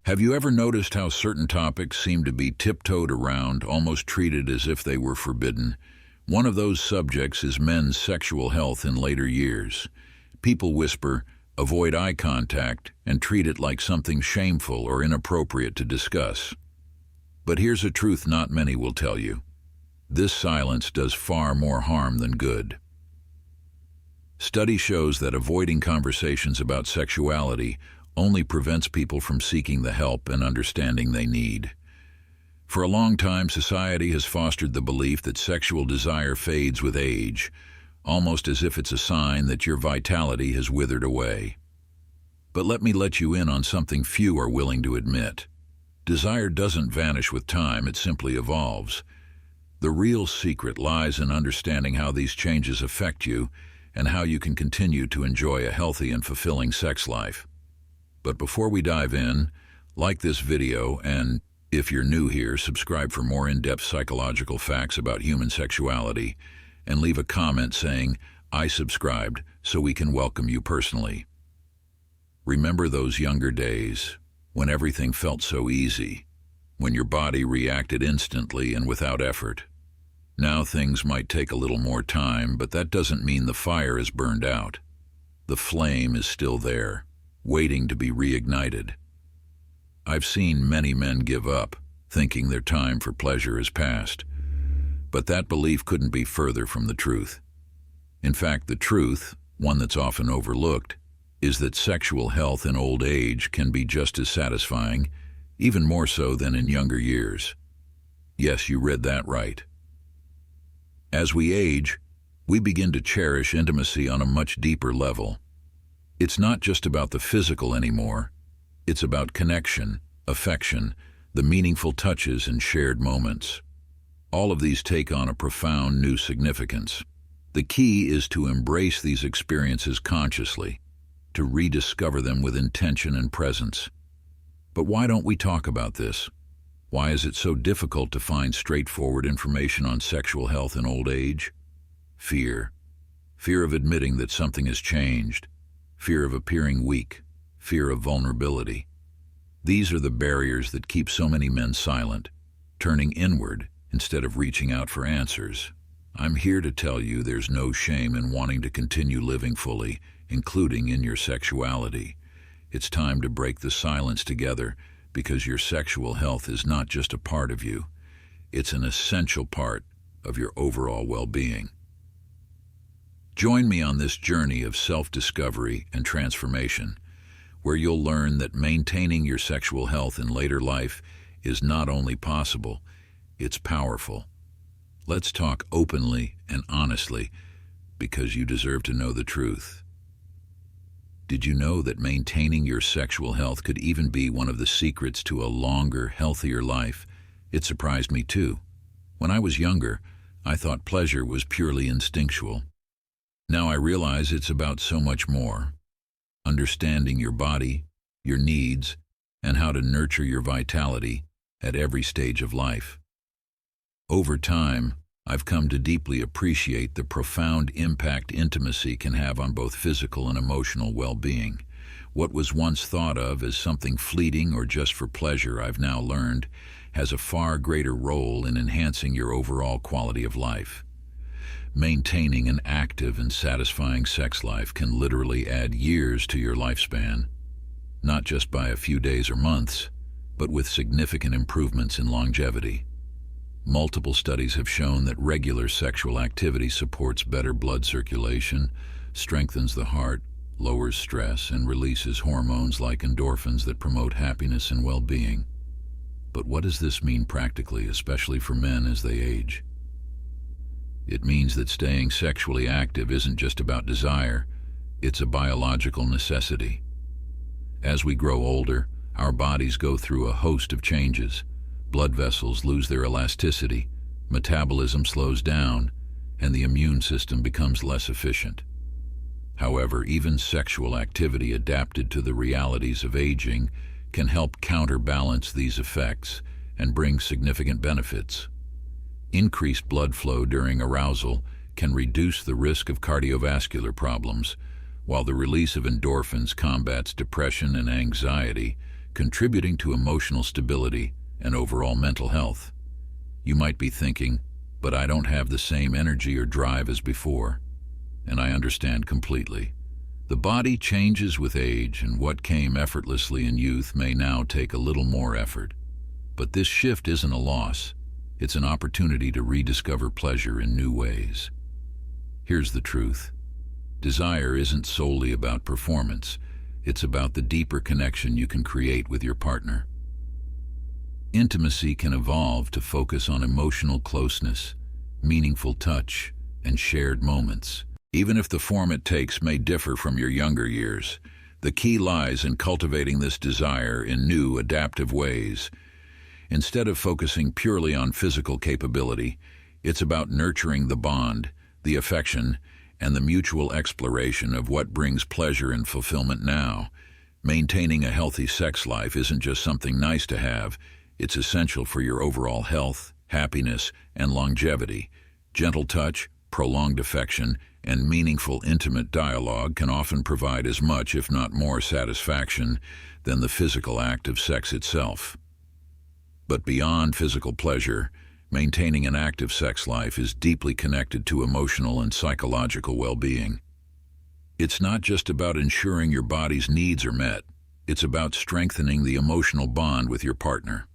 Have you ever noticed how certain topics seem to be tiptoed around, almost treated as if they were forbidden? One of those subjects is men's sexual health in later years. People whisper, avoid eye contact, and treat it like something shameful or inappropriate to discuss. But here's a truth not many will tell you. This silence does far more harm than good. Study shows that avoiding conversations about sexuality only prevents people from seeking the help and understanding they need. For a long time, society has fostered the belief that sexual desire fades with age, almost as if it's a sign that your vitality has withered away. But let me let you in on something few are willing to admit. Desire doesn't vanish with time, it simply evolves. The real secret lies in understanding how these changes affect you and how you can continue to enjoy a healthy and fulfilling sex life. But before we dive in, like this video, and if you're new here, subscribe for more in-depth psychological facts about human sexuality, and leave a comment saying, "I subscribed," so we can welcome you personally. Remember those younger days, when everything felt so easy, when your body reacted instantly and without effort. Now things might take a little more time, but that doesn't mean the fire is burned out. The flame is still there, waiting to be reignited. I've seen many men give up, thinking their time for pleasure is past. But that belief couldn't be further from the truth. In fact, the truth, one that's often overlooked, is that sexual health in old age can be just as satisfying, even more so than in younger years. Yes, you read that right. As we age, we begin to cherish intimacy on a much deeper level. It's not just about the physical anymore. It's about connection, affection, the meaningful touches and shared moments. All of these take on a profound new significance. The key is to embrace these experiences consciously, to rediscover them with intention and presence. But why don't we talk about this? Why is it so difficult to find straightforward information on sexual health in old age? Fear. Fear of admitting that something has changed. Fear of appearing weak. Fear of vulnerability. These are the barriers that keep so many men silent, turning inward instead of reaching out for answers. I'm here to tell you there's no shame in wanting to continue living fully, including in your sexuality. It's time to break the silence together, because your sexual health is not just a part of you. It's an essential part of your overall well-being. Join me on this journey of self-discovery and transformation, where you'll learn that maintaining your sexual health in later life is not only possible, it's powerful. Let's talk openly and honestly, because you deserve to know the truth. Did you know that maintaining your sexual health could even be one of the secrets to a longer, healthier life? It surprised me too. When I was younger, I thought pleasure was purely instinctual. Now I realize it's about so much more. Understanding your body, your needs, and how to nurture your vitality at every stage of life. Over time, I've come to deeply appreciate the profound impact intimacy can have on both physical and emotional well-being. What was once thought of as something fleeting or just for pleasure, I've now learned, has a far greater role in enhancing your overall quality of life. Maintaining an active and satisfying sex life can literally add years to your lifespan, not just by a few days or months, but with significant improvements in longevity. Multiple studies have shown that regular sexual activity supports better blood circulation, strengthens the heart, lowers stress, and releases hormones like endorphins that promote happiness and well-being. But what does this mean practically, especially for men as they age? It means that staying sexually active isn't just about desire, it's a biological necessity. As we grow older, our bodies go through a host of changes. Blood vessels lose their elasticity, metabolism slows down, and the immune system becomes less efficient. However, even sexual activity adapted to the realities of aging can help counterbalance these effects and bring significant benefits. Increased blood flow during arousal can reduce the risk of cardiovascular problems, while the release of endorphins combats depression and anxiety, contributing to emotional stability and overall mental health. You might be thinking, but I don't have the same energy or drive as before. And I understand completely. The body changes with age, and what came effortlessly in youth may now take a little more effort. But this shift isn't a loss. It's an opportunity to rediscover pleasure in new ways. Here's the truth. Desire isn't solely about performance. It's about the deeper connection you can create with your partner. Intimacy can evolve to focus on emotional closeness, meaningful touch, and shared moments. Even if the form it takes may differ from your younger years, the key lies in cultivating this desire in new, adaptive ways. Instead of focusing purely on physical capability, it's about nurturing the bond, the affection, and the mutual exploration of what brings pleasure and fulfillment now. Maintaining a healthy sex life isn't just something nice to have, it's essential for your overall health, happiness, and longevity. Gentle touch, prolonged affection, and meaningful, intimate dialogue can often provide as much, if not more, satisfaction than the physical act of sex itself. But beyond physical pleasure, maintaining an active sex life is deeply connected to emotional and psychological well-being. It's not just about ensuring your body's needs are met, it's about strengthening the emotional bond with your partner.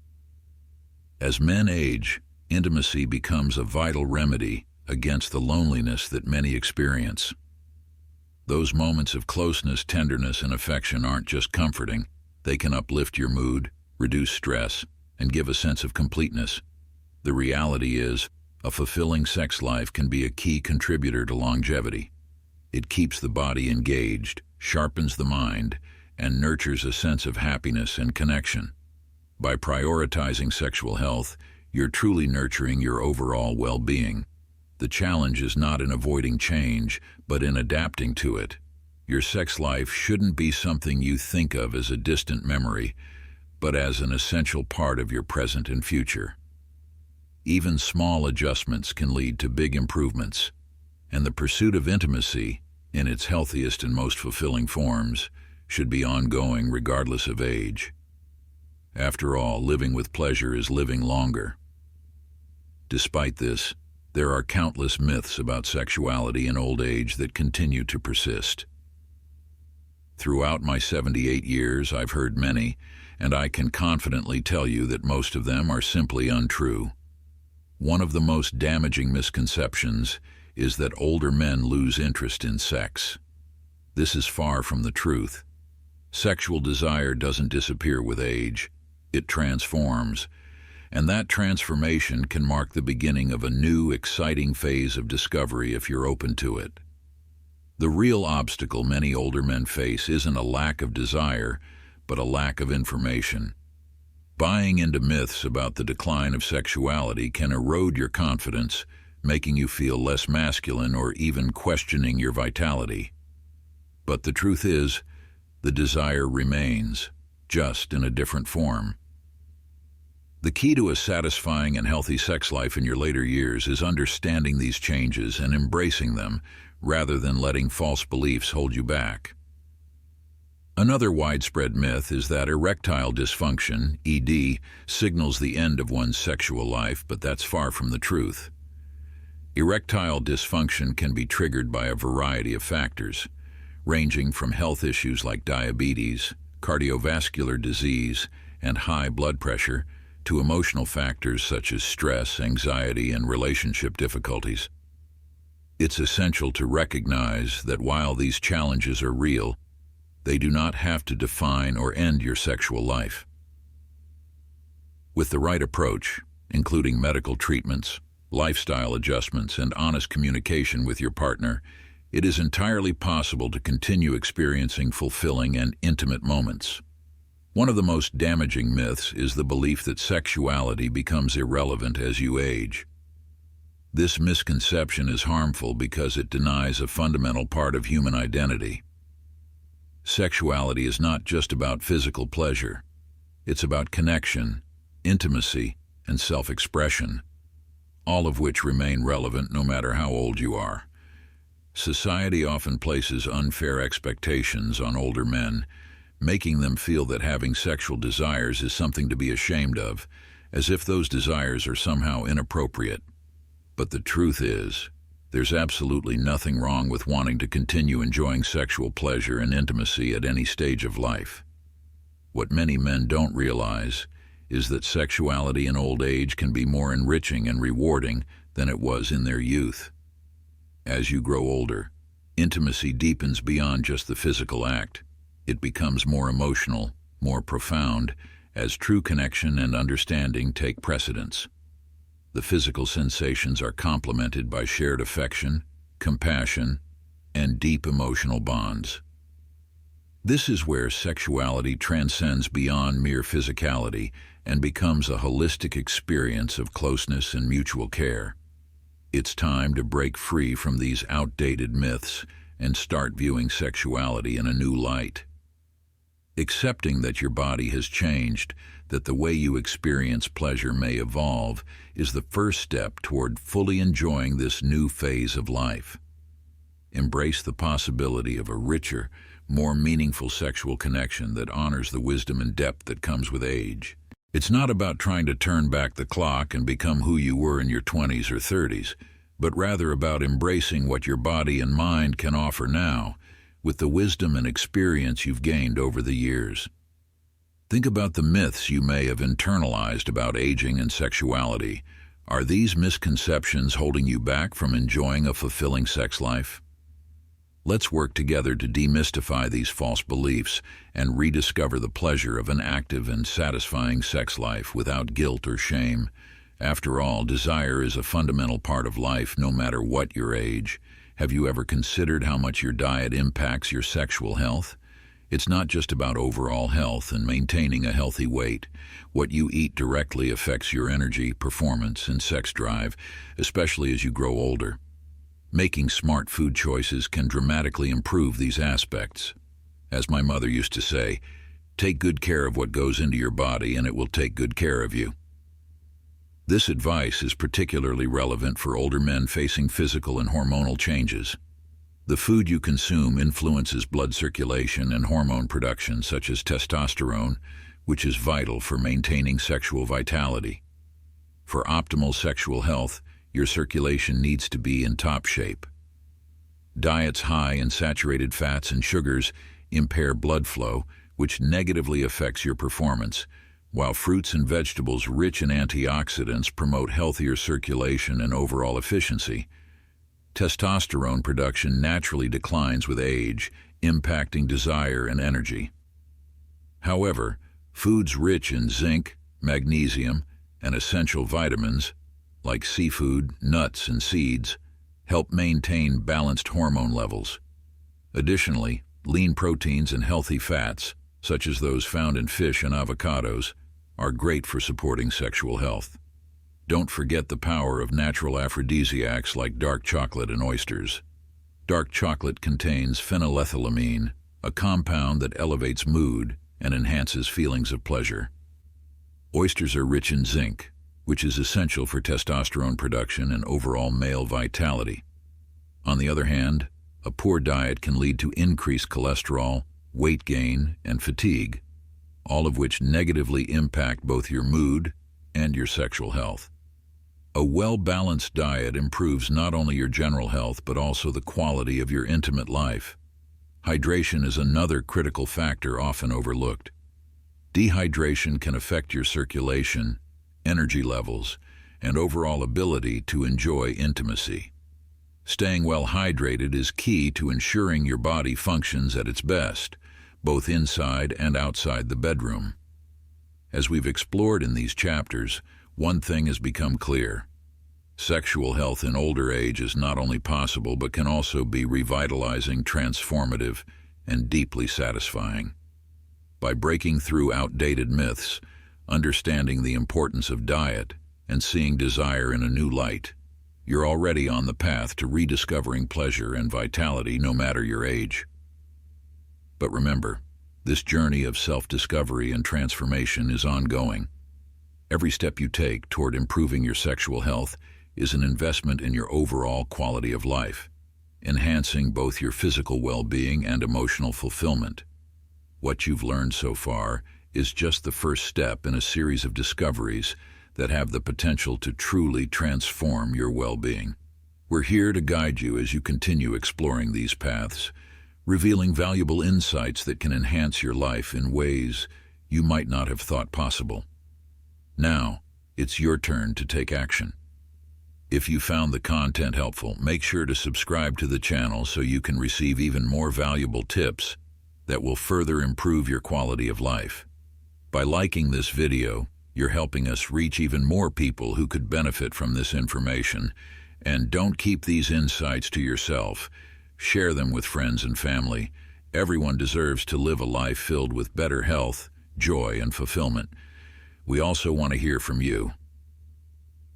As men age, intimacy becomes a vital remedy against the loneliness that many experience. Those moments of closeness, tenderness, and affection aren't just comforting. They can uplift your mood, reduce stress, and give a sense of completeness. The reality is, a fulfilling sex life can be a key contributor to longevity. It keeps the body engaged, sharpens the mind, and nurtures a sense of happiness and connection. By prioritizing sexual health, you're truly nurturing your overall well-being. The challenge is not in avoiding change, but in adapting to it. Your sex life shouldn't be something you think of as a distant memory, but as an essential part of your present and future. Even small adjustments can lead to big improvements, and the pursuit of intimacy, in its healthiest and most fulfilling forms, should be ongoing regardless of age. After all, living with pleasure is living longer. Despite this, there are countless myths about sexuality in old age that continue to persist. Throughout my 78 years, I've heard many, and I can confidently tell you that most of them are simply untrue. One of the most damaging misconceptions is that older men lose interest in sex. This is far from the truth. Sexual desire doesn't disappear with age. It transforms, and that transformation can mark the beginning of a new, exciting phase of discovery if you're open to it. The real obstacle many older men face isn't a lack of desire, but a lack of information. Buying into myths about the decline of sexuality can erode your confidence, making you feel less masculine or even questioning your vitality. But the truth is, the desire remains, just in a different form. The key to a satisfying and healthy sex life in your later years is understanding these changes and embracing them, rather than letting false beliefs hold you back. Another widespread myth is that erectile dysfunction, ED, signals the end of one's sexual life, but that's far from the truth. Erectile dysfunction can be triggered by a variety of factors, ranging from health issues like diabetes, cardiovascular disease, and high blood pressure, to emotional factors such as stress, anxiety, and relationship difficulties. It's essential to recognize that while these challenges are real, they do not have to define or end your sexual life. With the right approach, including medical treatments, lifestyle adjustments, and honest communication with your partner, it is entirely possible to continue experiencing fulfilling and intimate moments. One of the most damaging myths is the belief that sexuality becomes irrelevant as you age. This misconception is harmful because it denies a fundamental part of human identity. Sexuality is not just about physical pleasure. It's about connection, intimacy, and self-expression, all of which remain relevant no matter how old you are. Society often places unfair expectations on older men, making them feel that having sexual desires is something to be ashamed of, as if those desires are somehow inappropriate. But the truth is, there's absolutely nothing wrong with wanting to continue enjoying sexual pleasure and intimacy at any stage of life. What many men don't realize is that sexuality in old age can be more enriching and rewarding than it was in their youth. As you grow older, intimacy deepens beyond just the physical act. It becomes more emotional, more profound, as true connection and understanding take precedence. The physical sensations are complemented by shared affection, compassion, and deep emotional bonds. This is where sexuality transcends beyond mere physicality and becomes a holistic experience of closeness and mutual care. It's time to break free from these outdated myths and start viewing sexuality in a new light. Accepting that your body has changed, that the way you experience pleasure may evolve, is the first step toward fully enjoying this new phase of life. Embrace the possibility of a richer, more meaningful sexual connection that honors the wisdom and depth that comes with age. It's not about trying to turn back the clock and become who you were in your 20s or 30s, but rather about embracing what your body and mind can offer now, with the wisdom and experience you've gained over the years. Think about the myths you may have internalized about aging and sexuality. Are these misconceptions holding you back from enjoying a fulfilling sex life? Let's work together to demystify these false beliefs and rediscover the pleasure of an active and satisfying sex life without guilt or shame. After all, desire is a fundamental part of life, no matter what your age. Have you ever considered how much your diet impacts your sexual health? It's not just about overall health and maintaining a healthy weight. What you eat directly affects your energy, performance, and sex drive, especially as you grow older. Making smart food choices can dramatically improve these aspects. As my mother used to say, take good care of what goes into your body and it will take good care of you. This advice is particularly relevant for older men facing physical and hormonal changes. The food you consume influences blood circulation and hormone production, such as testosterone, which is vital for maintaining sexual vitality. For optimal sexual health, your circulation needs to be in top shape. Diets high in saturated fats and sugars impair blood flow, which negatively affects your performance, while fruits and vegetables rich in antioxidants promote healthier circulation and overall efficiency. Testosterone production naturally declines with age, impacting desire and energy. However, foods rich in zinc, magnesium, and essential vitamins, like seafood, nuts, and seeds, help maintain balanced hormone levels. Additionally, lean proteins and healthy fats, such as those found in fish and avocados, are great for supporting sexual health. Don't forget the power of natural aphrodisiacs like dark chocolate and oysters. Dark chocolate contains phenylethylamine, a compound that elevates mood and enhances feelings of pleasure. Oysters are rich in zinc, which is essential for testosterone production and overall male vitality. On the other hand, a poor diet can lead to increased cholesterol, weight gain, and fatigue, all of which negatively impact both your mood and your sexual health. A well-balanced diet improves not only your general health but also the quality of your intimate life. Hydration is another critical factor often overlooked. Dehydration can affect your circulation, energy levels, and overall ability to enjoy intimacy. Staying well hydrated is key to ensuring your body functions at its best, both inside and outside the bedroom. As we've explored in these chapters, one thing has become clear. Sexual health in older age is not only possible but can also be revitalizing, transformative, and deeply satisfying. By breaking through outdated myths, understanding the importance of diet, and seeing desire in a new light, you're already on the path to rediscovering pleasure and vitality no matter your age. But remember, this journey of self-discovery and transformation is ongoing. Every step you take toward improving your sexual health is an investment in your overall quality of life, enhancing both your physical well-being and emotional fulfillment. What you've learned so far is just the first step in a series of discoveries that have the potential to truly transform your well-being. We're here to guide you as you continue exploring these paths, revealing valuable insights that can enhance your life in ways you might not have thought possible. Now, it's your turn to take action. If you found the content helpful, make sure to subscribe to the channel so you can receive even more valuable tips that will further improve your quality of life. By liking this video, you're helping us reach even more people who could benefit from this information. And don't keep these insights to yourself. Share them with friends and family. Everyone deserves to live a life filled with better health, joy, and fulfillment. We also want to hear from you.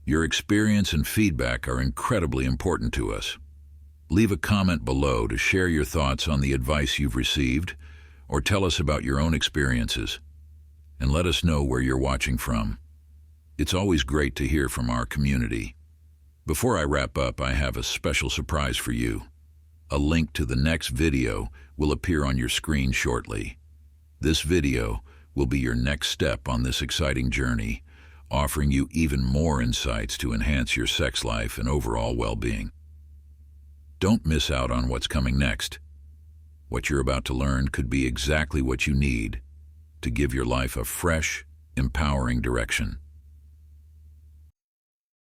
Your experience and feedback are incredibly important to us. Leave a comment below to share your thoughts on the advice you've received, or tell us about your own experiences. And let us know where you're watching from. It's always great to hear from our community. Before I wrap up, I have a special surprise for you. A link to the next video will appear on your screen shortly. This video will be your next step on this exciting journey, offering you even more insights to enhance your sex life and overall well-being. Don't miss out on what's coming next. What you're about to learn could be exactly what you need to give your life a fresh, empowering direction.